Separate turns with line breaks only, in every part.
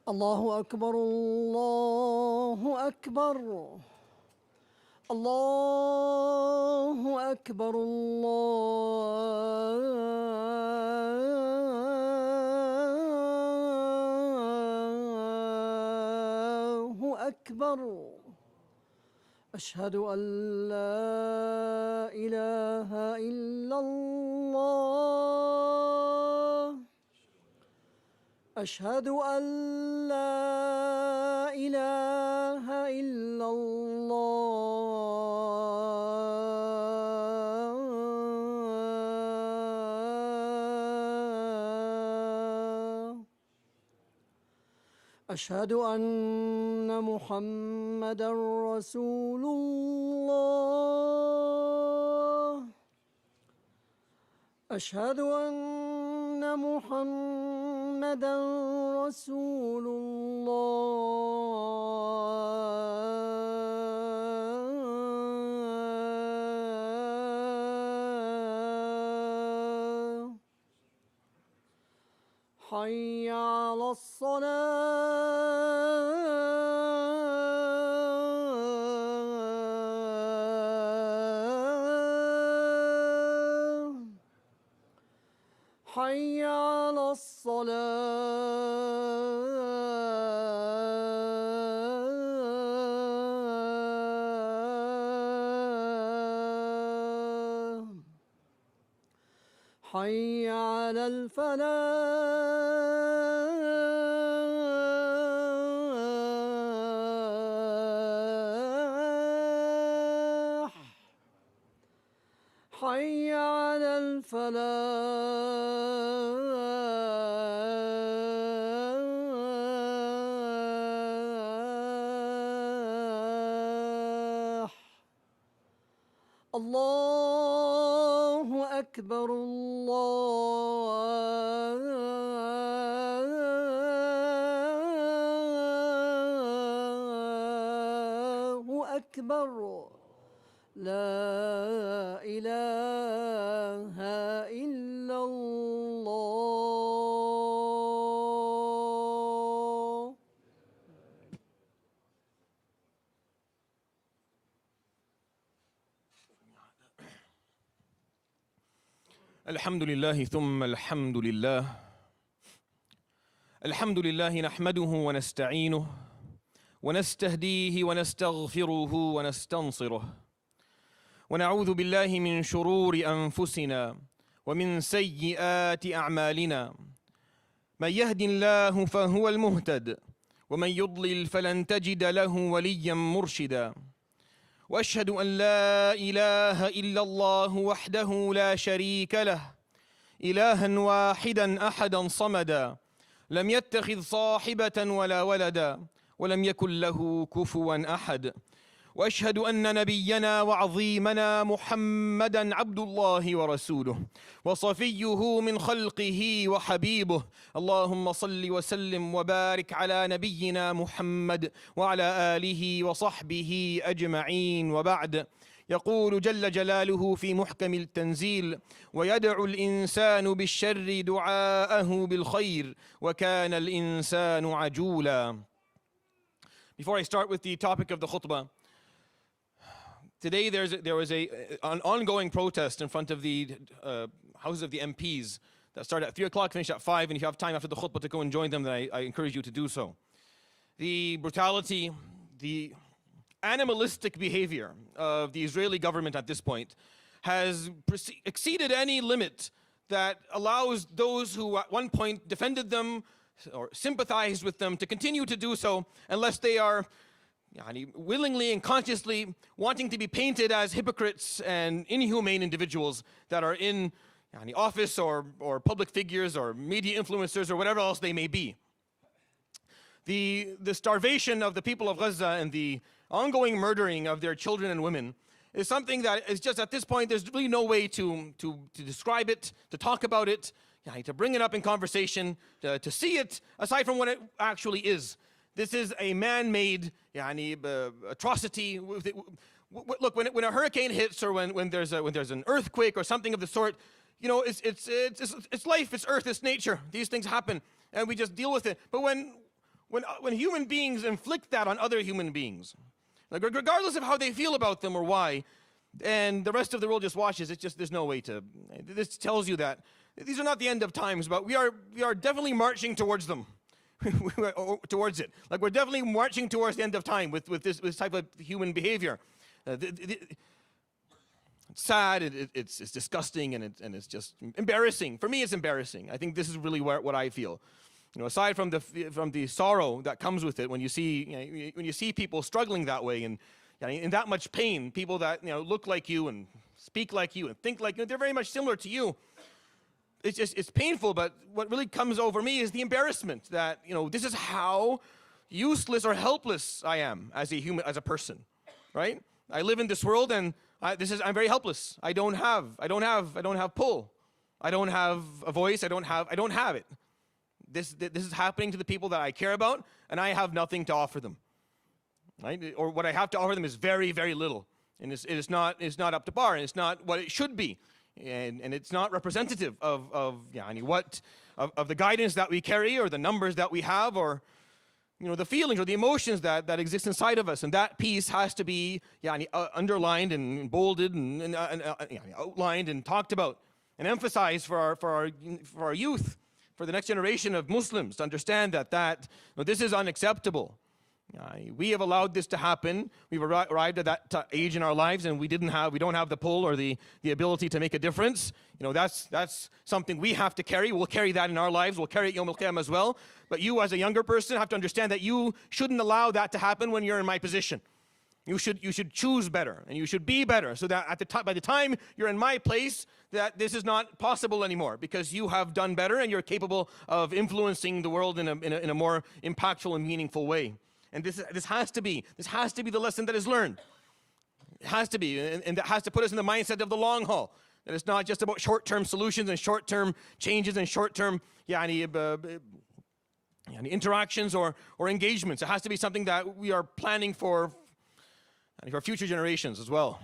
الله أكبر الله أكبر الله أكبر الله أكبر أشهد أن لا إله إلا الله أشهد أن لا إله إلا الله أشهد أن محمدًا رسول الله أشهد أن محمدًا رسول الله حي على الصلاة حي على الصلاة حي على الفلاح حي على الفلاح الله أكبر الله أكبر لا إله إلا الله
الحمد لله ثم الحمد لله الحمد لله نحمده ونستعينه ونستهديه ونستغفره ونستنصره ونعوذ بالله من شرور أنفسنا ومن سيئات أعمالنا من يهد الله فهو المهتد ومن يضلل فلن تجد له وليا مرشدا وأشهد أن لا إله إلا الله وحده لا شريك له إلها واحدا أحدا صمدا لم يتخذ صاحبة ولا ولدا ولم يكن له كفوا أحد وأشهد أن نبينا وعظيمنا محمدًا عبد الله ورسوله وصفيه من خلقه وحبيبه اللهم صل وسلم وبارك على نبينا محمد وعلى آله وصحبه أجمعين وبعد يقول جل جلاله في محكم التنزيل ويدعو الإنسان بالشر دعاءه بالخير وكان الإنسان عجولا. Before I start with the topic of the khutbah, today there was an ongoing protest in front of the houses of the MPs that started at 3 o'clock, finished at 5, and if you have time after the khutbah to go and join them, then I encourage you to do so. The brutality, the animalistic behavior of the Israeli government at this point has exceeded any limit that allows those who at one point defended them or sympathized with them to continue to do so unless they are willingly and consciously wanting to be painted as hypocrites and inhumane individuals that are in office or public figures or media influencers or whatever else they may be. The starvation of the people of Gaza and the ongoing murdering of their children and women is something that is just at this point, there's really no way to describe it, to talk about it, to bring it up in conversation, to see it aside from what it actually is. This is a man-made atrocity. Look, when a hurricane hits or when there's an earthquake or something of the sort, it's life, it's earth, it's nature. These things happen, and we just deal with it. But when when human beings inflict that on other human beings, like regardless of how they feel about them or why, and the rest of the world just watches, it's just, there's no way to, this tells you that these are not the end of times, but we are definitely marching towards them. Towards it. Like we're definitely marching towards the end of time with this type of human behavior. It's sad, it's disgusting, and it's just embarrassing. For me, it's embarrassing. I think this is really what I feel. Aside from the sorrow that comes with it, when you see people struggling that way and in that much pain, people that look like you and speak like you and think like you, they're very much similar to you. It's painful, but what really comes over me is the embarrassment that this is how useless or helpless I am as a human, as a person, right? I live in this world, and I'm very helpless. I don't have pull. I don't have a voice. I don't have it. This is happening to the people that I care about, and I have nothing to offer them, right? Or what I have to offer them is very, very little, and it's not up to par, and it's not what it should be. And it's not representative of the guidance that we carry, or the numbers that we have, or the feelings or the emotions that exist inside of us. And that piece has to be underlined and bolded and outlined and talked about and emphasized for our youth, for the next generation of Muslims to understand that this is unacceptable. We have allowed this to happen. We've arrived at that age in our lives, and we don't have the pull or the ability to make a difference. That's something we have to carry. We'll carry that in our lives. We'll carry it Yawm al-Qiyamah as well. But you, as a younger person, have to understand that you shouldn't allow that to happen when you're in my position. You should choose better, and you should be better, so that by the time you're in my place, that this is not possible anymore, because you have done better and you're capable of influencing the world in a more impactful and meaningful way. And this has to be the lesson that is learned. It has to be, and that has to put us in the mindset of the long haul. That it's not just about short-term solutions and short-term changes and short-term interactions or engagements. It has to be something that we are planning for future generations as well.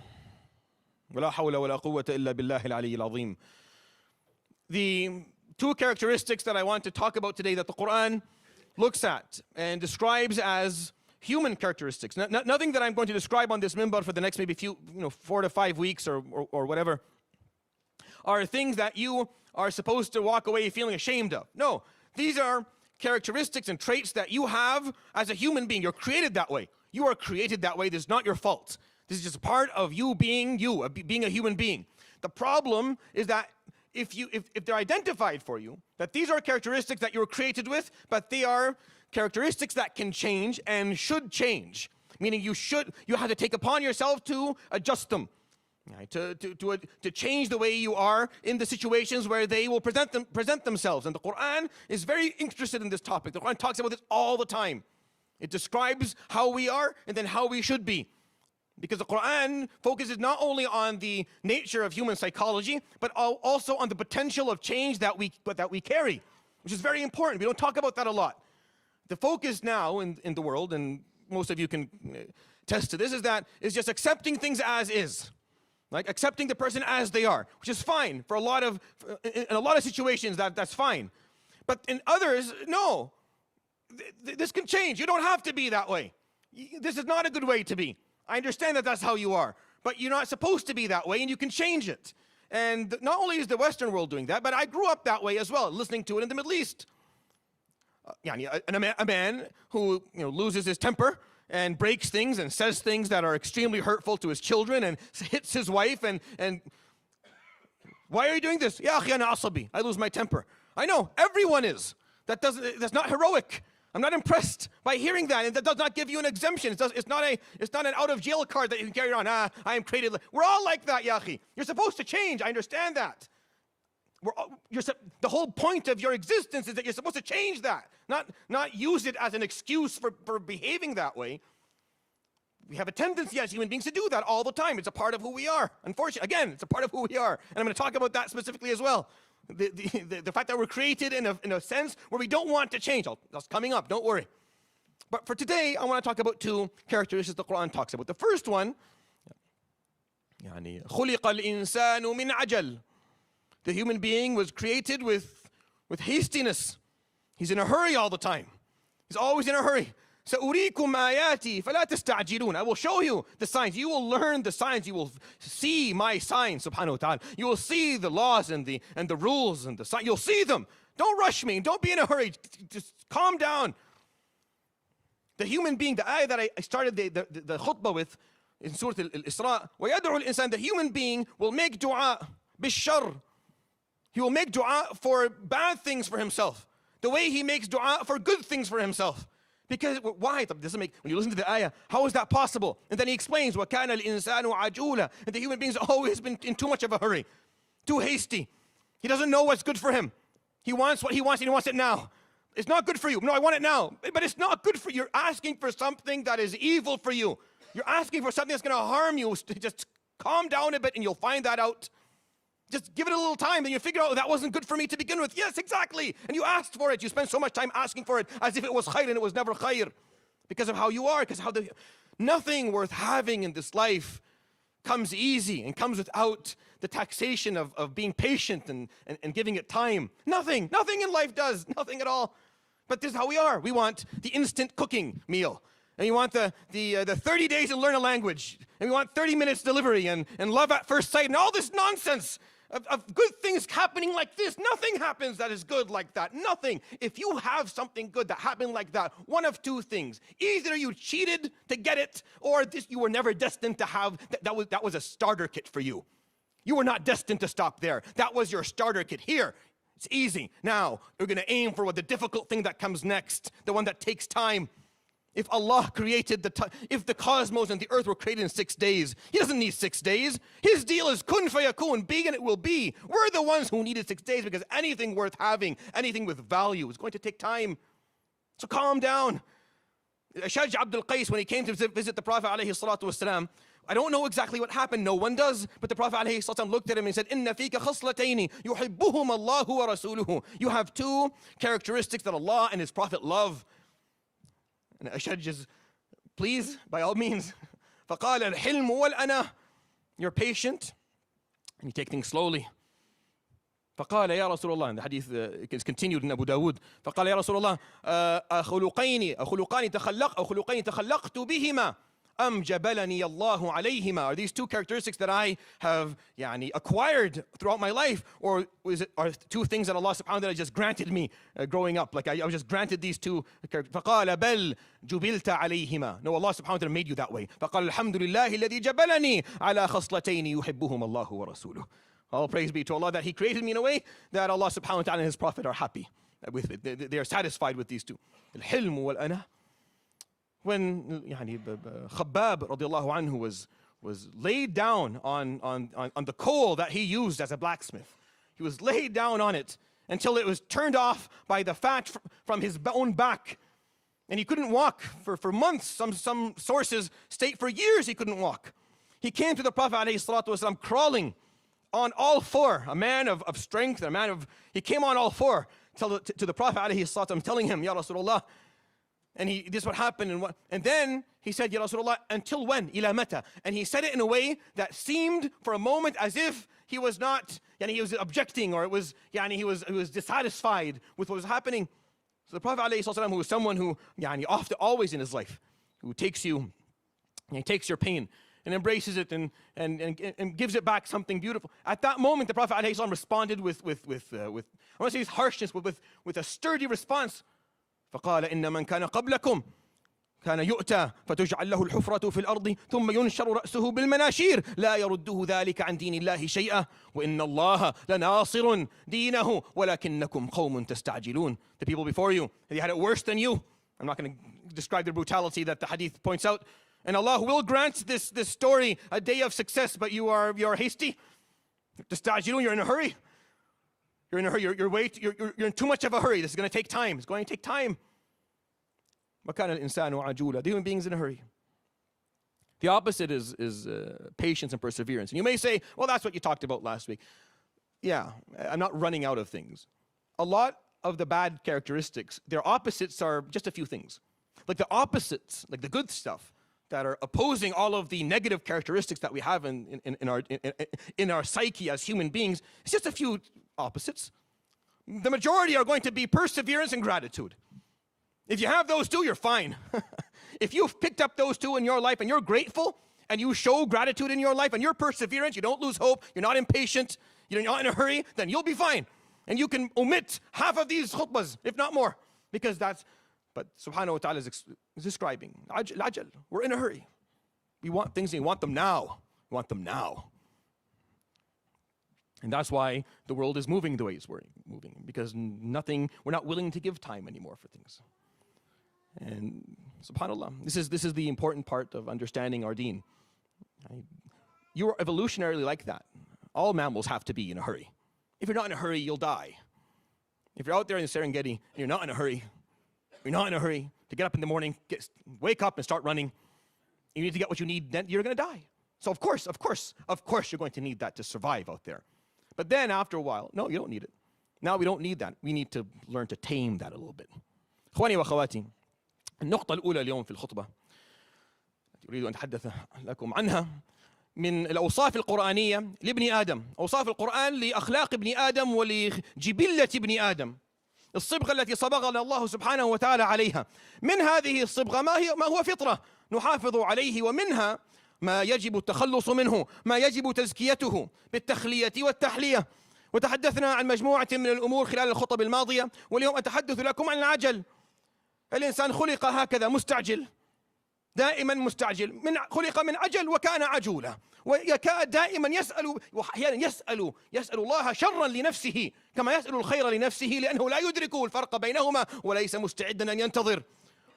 وَلَا حَوْلَ وَلَا قُوَّةَ إِلَّا بِاللَّهِ الْعَلِيِّ الْعَظِيمِ. The two characteristics that I want to talk about today that the Quran looks at and describes as human characteristics. Nothing that I'm going to describe on this minbar for the next maybe 4 to 5 weeks or whatever are things that you are supposed to walk away feeling ashamed of. No, these are characteristics and traits that you have as a human being. You're created that way. You are created that way. This is not your fault. This is just a part of you, being a human being. The problem is that if they're identified for you, that these are characteristics that you were created with, but they are characteristics that can change and should change. Meaning you have to take upon yourself to adjust them, right? To change the way you are in the situations where they will present themselves. And the Quran is very interested in this topic. The Quran talks about this all the time. It describes how we are and then how we should be. Because the Quran focuses not only on the nature of human psychology, but also on the potential of change that we carry, which is very important. We don't talk about that a lot. The focus now in the world, and most of you can attest to this, is just accepting things as is. Like accepting the person as they are, which is fine for in a lot of situations. That's fine. But in others, no. This can change. You don't have to be that way. This is not a good way to be. I understand that that's how you are, but you're not supposed to be that way, and you can change it. And not only is the Western world doing that, but I grew up that way as well, listening to it in the Middle East. A man who loses his temper and breaks things and says things that are extremely hurtful to his children and hits his wife and why are you doing this? Ya akhi ana asabi. I lose my temper. I know, everyone is. That's not heroic. I'm not impressed by hearing that, and that does not give you an exemption. It's not an out of jail card that you can carry around. I am created. We're all like that, ya akhi. You're supposed to change. I understand that. The whole point of your existence is that you're supposed to change that, not use it as an excuse for behaving that way. We have a tendency as human beings to do that all the time. It's a part of who we are. Unfortunately, again, it's a part of who we are, and I'm going to talk about that specifically as well. The fact that we're created in a sense where we don't want to change. That's coming up, don't worry. But for today, I want to talk about two characteristics the Quran talks about. The first one, خُلِقَ الْإِنسَانُ مِنْ عَجَلٍ. The human being was created with hastiness. He's in a hurry all the time. He's always in a hurry. سَأُرِيكُمْ آيَاتِي فَلَا تَسْتَعْجِلُونَ. I will show you the signs. You will learn the signs. You will see my signs, subhanahu wa ta'ala. You will see the laws and the rules and the signs. You'll see them. Don't rush me. Don't be in a hurry. Just calm down. The human being, the ayah that I started the khutbah with in Surah Al-Isra, وَيَدْعُ الْإِنسان, the human being will make dua bishar. He will make dua for bad things for himself, the way he makes dua for good things for himself. Because why? It doesn't make, when you listen to the ayah, how is that possible? And then he explains, وَكَانَ الْإِنسَانُ عَجُولًا, and the human being's always been in too much of a hurry, too hasty. He doesn't know what's good for him. He wants what he wants and he wants it now. It's not good for you. No, I want it now. But it's not good for you. You're asking for something that is evil for you. You're asking for something that's going to harm you. Just calm down a bit and you'll find that out. Just give it a little time, then you figure out, that wasn't good for me to begin with. Yes, exactly. And you asked for it. You spent so much time asking for it as if it was khair, and it was never khair. Because of how you are, because how nothing worth having in this life comes easy and comes without the taxation of being patient and giving it time. Nothing in life does, nothing at all. But this is how we are. We want the instant cooking meal. And you want the 30 days to learn a language. And we want 30 minutes delivery and love at first sight and all this nonsense of good things happening like this. Nothing happens that is good like that. Nothing. If you have something good that happened like that, one of two things. Either you cheated to get it, or you were never destined to have, that was a starter kit for you. You were not destined to stop there. That was your starter kit. Here, it's easy. Now, you're going to aim for the difficult thing that comes next, the one that takes time. If Allah created if the cosmos and the earth were created in 6 days, He doesn't need 6 days. His deal is kun fayakun, be and it will be. We're the ones who needed 6 days because anything worth having, anything with value is going to take time. So calm down. Shaj Abdul Qais, when he came to visit the Prophet alayhi salatu wasalam, I don't know exactly what happened, no one does, but the Prophet alayhi salatu wasalam looked at him and said, إِنَّ فِيكَ خَصْلَتَيْنِ يُحِبُّهُمَ اللَّهُ وَرَسُولُهُ. You have two characteristics that Allah and His Prophet love. And Ashaj is, please, by all means. فَقَالَ الْحِلْمُ وَالْأَنَا. You're patient, and you take things slowly. فقال يا رسول الله, and the hadith is continued in Abu Dawood. فقال يا رسول الله خلقان تخلقت بهما أم جبلني الله عليهما. Are these two characteristics that I have acquired throughout my life, or are two things that Allah subhanahu wa ta'ala just granted me growing up? Like I was just granted these two characteristics. فقال بل جبلت عليهما. No, Allah subhanahu wa ta'ala made you that way. فقال الحمد لله الذي جبلني على خصلتين يحبهما الله ورسوله. All praise be to Allah that He created me in a way that Allah subhanahu wa ta'ala and His Prophet are happy with it. They are satisfied with these two. الحلم والأنا. When Khabbab radiallahu anhu was laid down on the coal that he used as a blacksmith, he was laid down on it until it was turned off by the fat from his own back, and he couldn't walk for months. Some sources state for years he couldn't walk. He came to the Prophet alayhi salatu wasalam crawling on all four, a man of strength, he came on all four to the Prophet alayhi salatu wasalam, telling him, Ya Rasulullah. And this is what happened, and then he said, Ya Rasulullah, until when? Ila mata. And he said it in a way that seemed for a moment as if he was not, he was objecting, or it was, he was dissatisfied with what was happening. So the Prophet ﷺ, who was someone who, often, always in his life, who takes you, he takes your pain and embraces it and gives it back something beautiful. At that moment, the Prophet ﷺ responded with I want to say his harshness, but with a sturdy response. فقال إن من كان قبلكم كان يؤتى فتجعل له الحفرة في الأرض ثم ينشر رأسه بالمناشير لا يرده ذلك عن دين الله شيئا وإن الله لناصر دينه ولكنكم قوم تستعجلون. The people before you, they had it worse than you. I'm not going to describe the brutality that the hadith points out. And Allah will grant this story a day of success, but you are hasty. تستعجلون, you're in a hurry. You're in a hurry. You're in too much of a hurry. This is going to take time. It's going to take time. وَكَانَ الْإِنسَانُ عَجُولًا. The human being's in a hurry. The opposite is patience and perseverance. And you may say, well, that's what you talked about last week. Yeah, I'm not running out of things. A lot of the bad characteristics, their opposites are just a few things. Like the opposites, like the good stuff that are opposing all of the negative characteristics that we have in our psyche as human beings, it's just a few opposites. The majority are going to be perseverance and gratitude. If you have those two, you're fine. If you've picked up those two in your life and you're grateful and you show gratitude in your life and you're perseverant, you don't lose hope, you're not impatient, you're not in a hurry, then you'll be fine. And you can omit half of these khutbahs, if not more, because that's, but subhanahu wa ta'ala is describing, ajal, we're in a hurry. We want things and we want them now. We want them now. And that's why the world is moving the way it's moving, because we're not willing to give time anymore for things. And subhanAllah, this is the important part of understanding our deen. You're evolutionarily like that. All mammals have to be in a hurry. If you're not in a hurry, you'll die. If you're out there in the Serengeti and you're not in a hurry to get up in the morning, wake up and start running, you need to get what you need, then you're going to die. So of course, you're going to need that to survive out there. But then after a while, no, you don't need it. Now we don't need that. We need to learn to tame that a little bit. إخواني وأخواتي، النقطة الأولى اليوم في الخطبة التي أريد أن أتحدث لكم عنها من الأوصاف القرآنية لابن آدم، أوصاف القرآن لأخلاق ابن آدم ولجبلة ابن آدم، الصبغة التي صبغنا الله سبحانه وتعالى عليها. من هذه الصبغة ما هو فطرة نحافظ عليه، ومنها ما يجب التخلص منه، ما يجب تزكيته بالتخلية والتحلية. وتحدثنا عن مجموعة من الأمور خلال الخطب الماضية، واليوم أتحدث لكم عن العجل. الإنسان خلق هكذا مستعجل، دائما مستعجل، خلق من عجل وكان عجولا، ويكاد دائما يسأل، وأحيانا يسأل الله شرا لنفسه كما يسأل الخير لنفسه، لأنه لا يدرك الفرق بينهما وليس مستعدا أن ينتظر،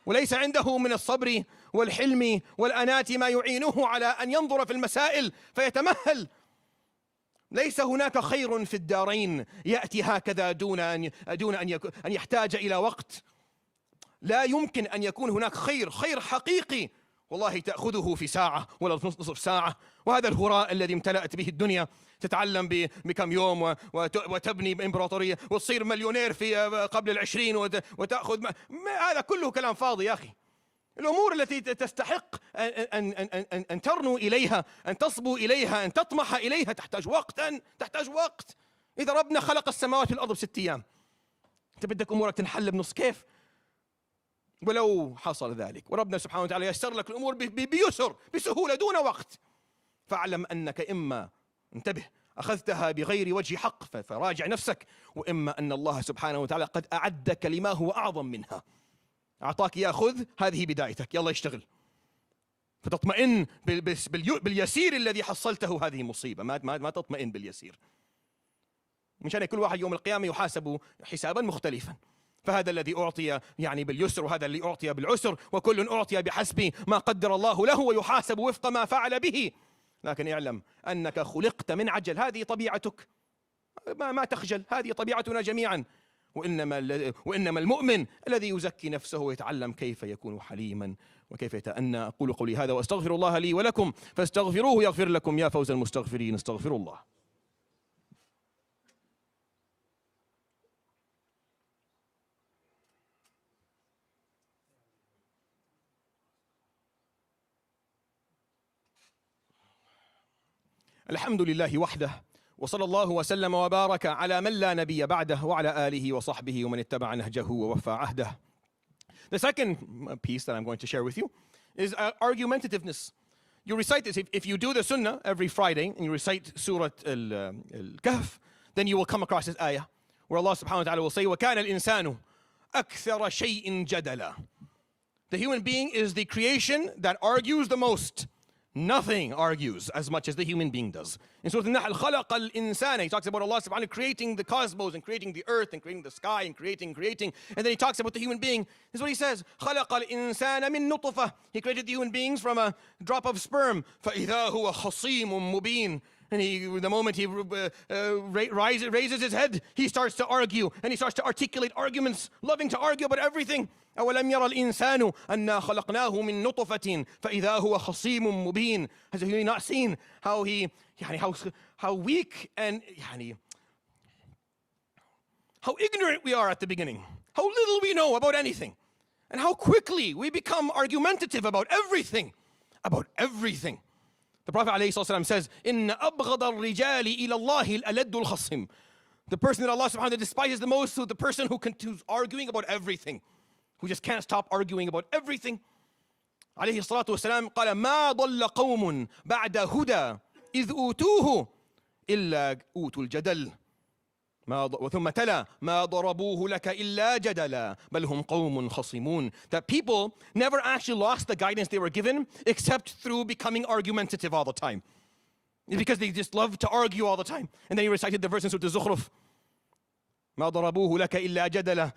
وليس عنده من الصبر والحلم والأنات ما يعينه على أن ينظر في المسائل فيتمهل. ليس هناك خير في الدارين يأتي هكذا دون أن يحتاج إلى وقت. لا يمكن أن يكون هناك خير حقيقي والله تأخذه في ساعة ولا نصف ساعة. وهذا الهراء الذي امتلأت به الدنيا، تتعلم بكم يوم وتبني إمبراطورية وتصير مليونير في قبل 20 وتأخذ هذا كله كلام فاضي يا أخي. الأمور التي تستحق أن ترنو إليها، أن تصبو إليها، أن تطمح إليها تحتاج وقت. إذا ربنا خلق السماوات والأرض ب6 أيام، أنت بدك أمورك تنحل بنص كيف؟ ولو حصل ذلك وربنا سبحانه وتعالى يسر لك الأمور بيسر بسهولة دون وقت، فاعلم أنك إما انتبه أخذتها بغير وجه حق فراجع نفسك، وإما أن الله سبحانه وتعالى قد أعدك لما هو أعظم منها، أعطاك يا خذ هذه بدايتك يلا اشتغل، فتطمئن باليسير الذي حصلته. هذه مصيبة، ما تطمئن باليسير، مشان كل واحد يوم القيامة يحاسب حسابا مختلفا. فهذا الذي أعطي يعني باليسر وهذا اللي أعطي بالعسر، وكل أعطي بحسب ما قدر الله له ويحاسب وفق ما فعل به. لكن اعلم أنك خلقت من عجل، هذه طبيعتك، ما تخجل، هذه طبيعتنا جميعا. وإنما المؤمن الذي يزكي نفسه ويتعلم كيف يكون حليما وكيف يتأنى. أقول قولي هذا وأستغفر الله لي ولكم فاستغفروه يغفر لكم. يا فوز المستغفرين، استغفروا الله. الحمد لله وحده، وصلى الله وسلم وبارك على من لا نبي بعده وعلى آله وصحبه ومن اتبع نهجه ووفى عهده. The second piece that I'm going to share with you is argumentativeness. You recite this. If you do the sunnah every Friday and you recite Surah Al-Kahf, then you will come across this ayah where Allah subhanahu wa ta'ala will say, وَكَانَ الْإِنسَانُ أَكْثَرَ شَيْءٍ جَدَلًا. The human being is the creation that argues the most. Nothing argues as much as the human being does. In Surah Al-Nahl, خَلَقَ الْإِنسَانَ, he talks about Allah subhanahu creating the cosmos and creating the earth and creating the sky and creating. And then he talks about the human being. This is what he says, خَلَقَ الْإِنسَانَ مِن نُطْفَةٍ. He created the human beings from a drop of sperm. فَإِذَا هُوَ خَصِيمٌ مُبِينٌ. And the moment he raises his head, he starts to argue and he starts to articulate arguments, loving to argue about everything. أَوَلَمْ يَرَ الْإِنسَانُ أَنَّا خَلَقْنَاهُ مِن نُطْفَةٍ فَإِذَا هُوَ خَصِيمٌ مُبِينٌ. Has he not seen how weak and how ignorant we are at the beginning, how little we know about anything, and how quickly we become argumentative about everything. The Prophet ﷺ says, إِنَّ أَبْغَضَ الرِّجَالِ إِلَى اللَّهِ الْأَلَدُّ الْخَصِّمُ. The person that Allah subhanahu wa ta'ala despises the most is the person who's arguing about everything, who just can't stop arguing about everything. عليه الصلاة والسلام قال ما ضل قوم بعد هدى إذ أوتوه إلا أوتوا الجدل وثم تلا ما ضربوه لك إلا جدلا بل هم قوم خصمون. That people never actually lost the guidance they were given except through becoming argumentative all the time. It's because they just love to argue all the time. And then he recited the verse in Surah Al-Zukhruf. ما ضربوه لك إلا جدلا.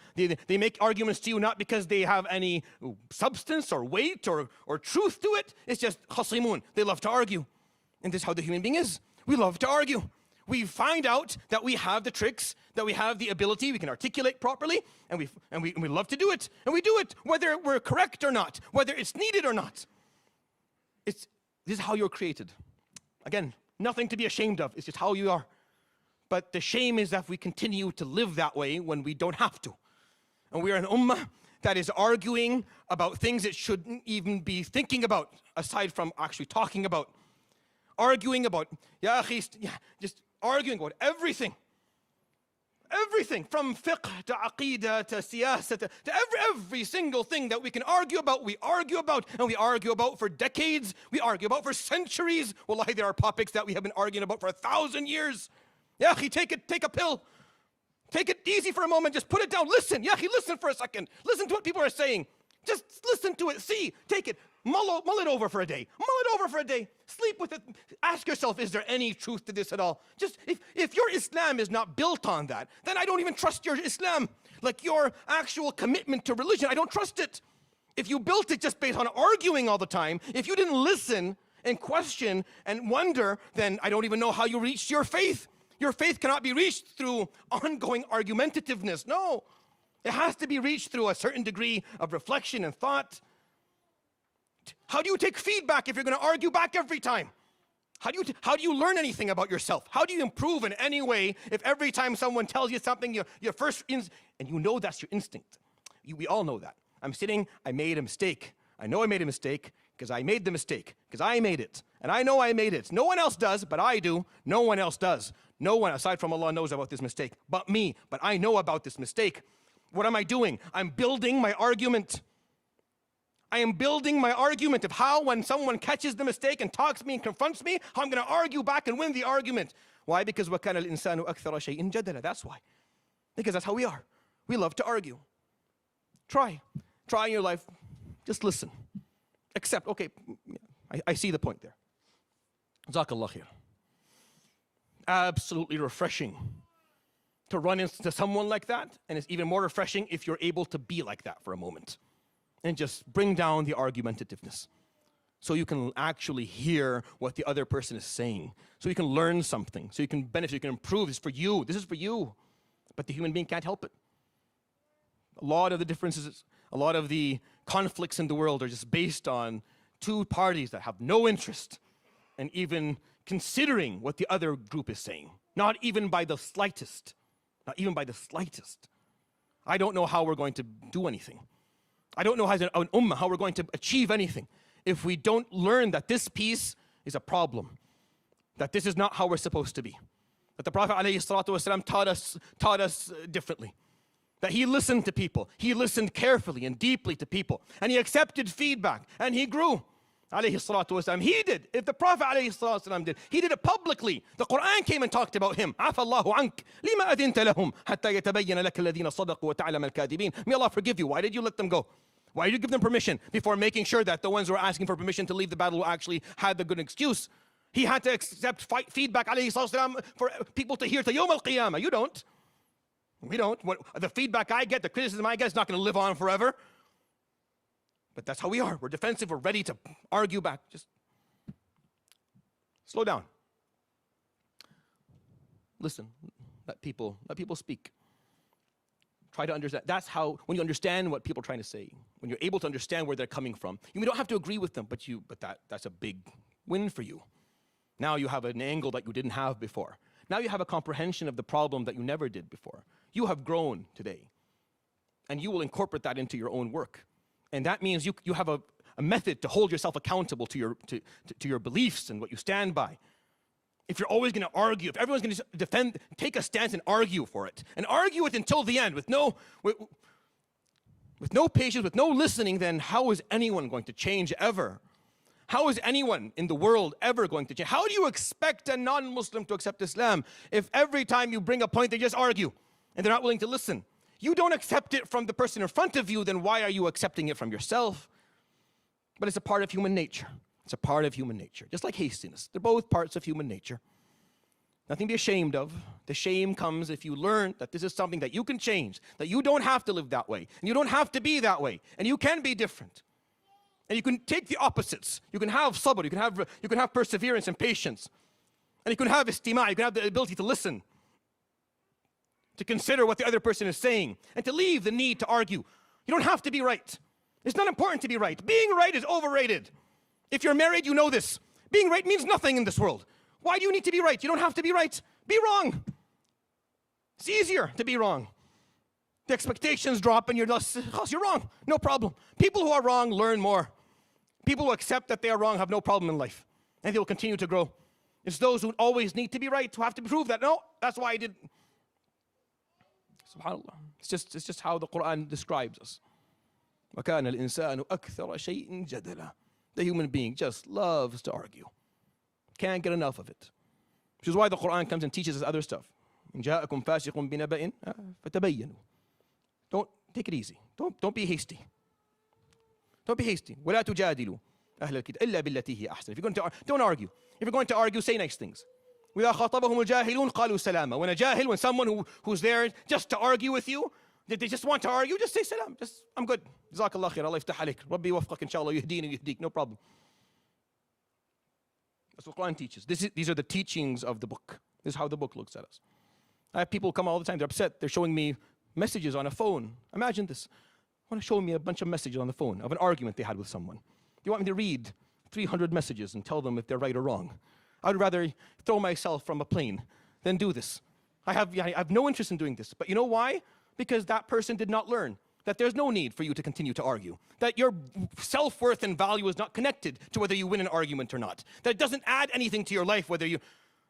They make arguments to you not because they have any substance or weight or truth to it. It's just خصمون. They love to argue. And this is how the human being is. We love to argue. We find out that we have the tricks, that we have the ability, we can articulate properly, and we love to do it. And we do it whether we're correct or not, whether it's needed or not. This is how you're created. Again, nothing to be ashamed of. It's just how you are. But the shame is that we continue to live that way when we don't have to. And we are an ummah that is arguing about things it shouldn't even be thinking about, aside from actually talking about. Arguing about, just arguing about everything. Everything from fiqh to aqidah to siyasah to every single thing that we can argue about, we argue about, and we argue about for decades, we argue about for centuries. Wallahi, there are topics that we have been arguing about for 1,000 years. Take a pill. Take it easy for a moment, just put it down, listen. Listen for a second. Listen to what people are saying. Just listen to it, see, take it, mull it over for a day. Mull it over for a day, sleep with it. Ask yourself, is there any truth to this at all? Just, if your Islam is not built on that, then I don't even trust your Islam. Like your actual commitment to religion, I don't trust it. If you built it just based on arguing all the time, if you didn't listen and question and wonder, then I don't even know how you reached your faith. Your faith cannot be reached through ongoing argumentativeness. No. It has to be reached through a certain degree of reflection and thought. How do you take feedback if you're going to argue back every time? How do you learn anything about yourself? How do you improve in any way if every time someone tells you something, your first and you know that's your instinct? We all know that. I'm sitting, I made a mistake. I know I made a mistake because I made the mistake, because I made it. And I know I made it. No one else does, but I do. No one else does. No one aside from Allah knows about this mistake but me. But I know about this mistake. What am I doing? I'm building my argument. I am building my argument of how when someone catches the mistake and talks to me and confronts me, how I'm going to argue back and win the argument. Why? Because وَكَانَ الْإِنسَانُ أَكْثَرَ شَيْءٍ جَدَلًا. That's why. Because that's how we are. We love to argue. Try in your life. Just listen. Accept. Okay, I see the point there. Jazakallah khair. Absolutely refreshing to run into someone like that, and it's even more refreshing if you're able to be like that for a moment and just bring down the argumentativeness so you can actually hear what the other person is saying, so you can learn something, so you can benefit, you can improve. This is for you. This is for you. But the human being can't help it. A lot of the differences, a lot of the conflicts in the world are just based on two parties that have no interest in even considering what the other group is saying. Not even by the slightest. Not even by the slightest. I don't know how we're going to do anything. I don't know as an ummah how we're going to achieve anything if we don't learn that this piece is a problem. That this is not how we're supposed to be. That the Prophet ﷺ taught us differently. That he listened to people. He listened carefully and deeply to people. And he accepted feedback. And he grew. He did. If the Prophet ﷺ did, he did it publicly. The Quran came and talked about him. عَفَى اللَّهُ عَنْكَ لِمَا أَذِنْتَ لَهُمْ حَتَّى يَتَبَيَّنَ لَكَ الَّذِينَ صَدَقُوا وَتَعْلَمَ الْكَاذِبِينَ. May Allah forgive you. Why did you let them go? Why did you give them permission before making sure that the ones who were asking for permission to leave the battle actually had the good excuse? He had to accept feedback ﷺ for people to hear to Yawm al-Qiyamah. You don't. We don't. The feedback I get, the criticism I get is not going to live on forever. But that's how we are. We're defensive. We're ready to argue back. Just slow down. Listen. Let people speak. Try to understand. That's how, when you understand what people are trying to say, when you're able to understand where they're coming from, you don't have to agree with them, but that's a big win for you. Now you have an angle that you didn't have before. Now you have a comprehension of the problem that you never did before. You have grown today. And you will incorporate that into your own work. And that means you have a method to hold yourself accountable to your beliefs and what you stand by. If you're always going to argue, if everyone's going to defend, take a stance and argue for it. And argue it until the end with no... with no patience, with no listening, then how is anyone going to change ever? How is anyone in the world ever going to change? How do you expect a non-Muslim to accept Islam if every time you bring a point they just argue and they're not willing to listen? You don't accept it from the person in front of you, then why are you accepting it from yourself? But it's a part of human nature. It's a part of human nature. Just like hastiness. They're both parts of human nature. Nothing to be ashamed of. The shame comes if you learn that this is something that you can change, that you don't have to live that way, and you don't have to be that way, and you can be different. And you can take the opposites. You can have sabr, you can have perseverance and patience. And you can have istima', you can have the ability to listen, to consider what the other person is saying, and to leave the need to argue. You don't have to be right. It's not important to be right. Being right is overrated. If you're married, you know this. Being right means nothing in this world. Why do you need to be right? You don't have to be right. Be wrong. It's easier to be wrong. The expectations drop and you're wrong. No problem. People who are wrong learn more. People who accept that they are wrong have no problem in life. And they will continue to grow. It's those who always need to be right who have to prove that. No, that's why I did. SubhanAllah. It's just how the Quran describes us. وَكَانَ الْإِنسَانُ أَكْثَرَ شَيْءٍ جَدَلًا. The human being just loves to argue. Can't get enough of it. Which is why the Quran comes and teaches us other stuff. إِن جَاءَكُمْ فَاسِقٌ بِنَبَإٍ فَتَبَيَّنُوا. Don't take it easy. Don't be hasty. Don't be hasty. وَلَا تُجَادِلُوا أَهْلَ الْكِتَابِ إِلَّا بِالَّتِي هِيَ أَحْسَنُ. If you're going to don't argue. If you're going to argue, say nice things. وَإِذَا خَاطَبَهُمُ الْجَاهِلُونَ قَالُوا سَلَامًا. When a jahil, when someone who's there just to argue with you, they just want to argue, just say salam. Just, I'm good. Jazakallah khair. Allah yaftah alik. Rabbi wafqak inshallah. Yuhdini yuhdik. No problem. That's what Quran teaches. These are the teachings of the book. This is how the book looks at us. I have people come all the time. They're upset. They're showing me messages on a phone. Imagine this. Want to show me a bunch of messages on the phone of an argument they had with someone. You want me to read 300 messages and tell them if they're right or wrong? I would rather throw myself from a plane than do this. I have no interest in doing this. But you know why? Because that person did not learn that there's no need for you to continue to argue. That your self-worth and value is not connected to whether you win an argument or not. That it doesn't add anything to your life whether you...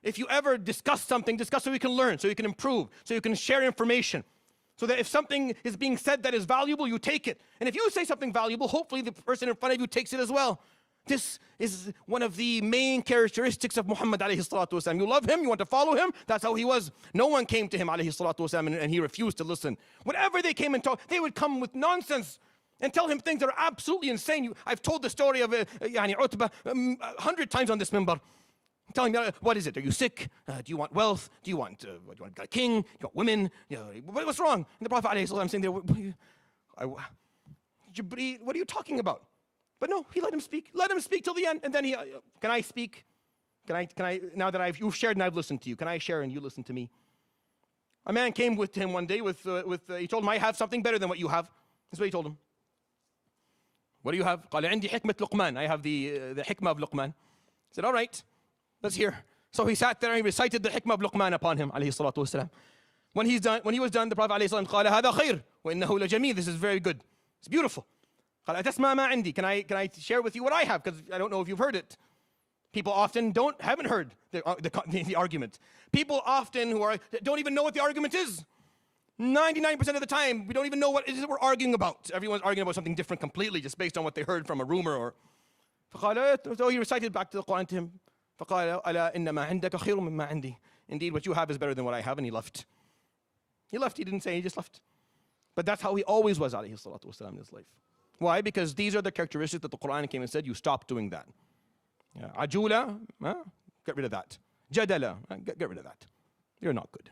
If you ever discuss something, discuss so you can learn, so you can improve, so you can share information. So that if something is being said that is valuable, you take it. And if you say something valuable, hopefully the person in front of you takes it as well. This is one of the main characteristics of Muhammad alayhi salatu wasalam. You love him, you want to follow him, that's how he was. No one came to him alayhi salatu wasalam and he refused to listen. Whenever they came and talked, they would come with nonsense and tell him things that are absolutely insane. I've told the story of Utbah 100 times on this minbar. Telling me, what is it? Are you sick? Do you want wealth? Do you want a king? Do you want women? What's wrong? And the Prophet alayhi salam saying there, Jibreel, what are you talking about? But no, he let him speak. Let him speak till the end. And then he, can I speak? Can I, now that you've shared and I've listened to you, can I share and you listen to me? A man came with him one day he told him, I have something better than what you have. That's what he told him. What do you have? قال عندي حكمة لقمان. I have the hikmah of Luqman. He said, all right, let's hear. So he sat there and he recited the hikmah of Luqman upon him, alayhi salatu wasalam. When he was done, the Prophet alayhi salam قال هذا خير وإنه لجميل. This is very good. It's beautiful. قال أتسمع ما عندي. Can I share with you what I have? Because I don't know if you've heard it. People often haven't heard the argument. People often don't even know what the argument is. 99% of the time, we don't even know what it is that we're arguing about. Everyone's arguing about something different completely, just based on what they heard from a rumor or. So he recited back to the Quran to him. فقال ألا إنما عندك خير مما عندي. Indeed, what you have is better than what I have, and he left. He left. He didn't say. He just left. But that's how he always was, alayhi salatu wasalam, in his life. Why? Because these are the characteristics that the Quran came and said, you stop doing that. Ajula, get rid of that. Jadala, get rid of that. You're not good.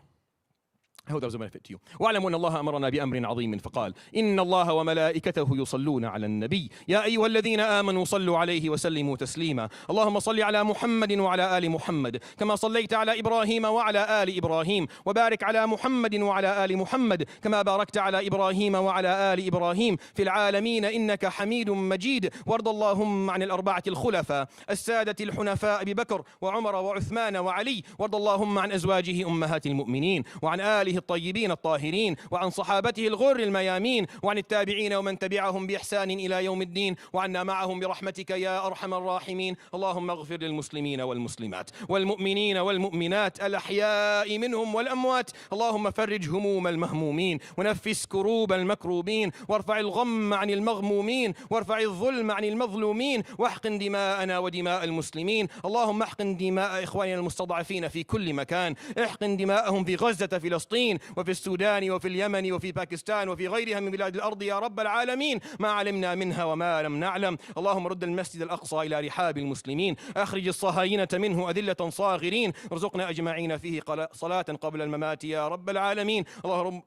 I hope that was a benefit to you. واعلموا أن الله أمرنا بأمر عظيم فقال إن الله وملائكته يصلون على النبي يا أيها الذين آمنوا صلوا عليه وسلموا تسليما اللهم صل على محمد وعلى آل محمد كما صليت على إبراهيم وعلى آل إبراهيم وبارك على محمد وعلى آل محمد كما باركت على إبراهيم وعلى آل إبراهيم في العالمين إنك حميد مجيد وارض اللهم عن الأربعة الخلفاء السادة الحنفاء أبي بكر وعمر وعثمان وعلي وارض اللهم عن أزواجه أمهات المؤمنين وعن آله آله الطيبين الطاهرين، وعن صحابته الغر الميامين، وعن التابعين ومن تبعهم بإحسان إلى يوم الدين، وعنا معهم برحمتك يا أرحم الراحمين. اللهم اغفر للمسلمين والمسلمات والمؤمنين والمؤمنات الأحياء منهم والأموات. اللهم فرج هموم المهمومين، ونفس كروب المكروبين، وارفع الغم عن المغمومين، وارفع الظلم عن المظلومين، واحقن دماءنا ودماء المسلمين. اللهم احقن دماء إخواننا المستضعفين في كل مكان، احقن دماءهم في غزة، فلسطين، وفي السودان، وفي اليمن، وفي باكستان، وفي غيرها من بلاد الأرض يا رب العالمين، ما علمنا منها وما لم نعلم. اللهم رد المسجد الأقصى إلى رحاب المسلمين، أخرج الصهاينة منه أذلة صاغرين، ارزقنا أجمعين فيه صلاة قبل الممات يا رب العالمين.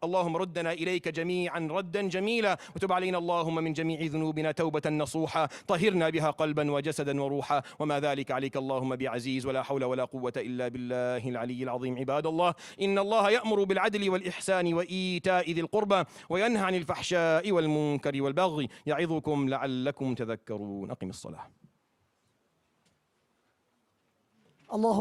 اللهم ردنا إليك جميعا ردا جميلا، وتب علينا اللهم من جميع ذنوبنا توبة نصوحا، طهرنا بها قلبا وجسدا وروحا، وما ذلك عليك اللهم بعزيز، ولا حول ولا قوة إلا بالله العلي العظيم. عباد الله، إن الله يأمر بالعدل والإحسان وإيتاء ذي القربى، وينهى عن الفحشاء والمنكر والبغي، يعظكم لعلكم تذكرون. أقم الصلاة.
الله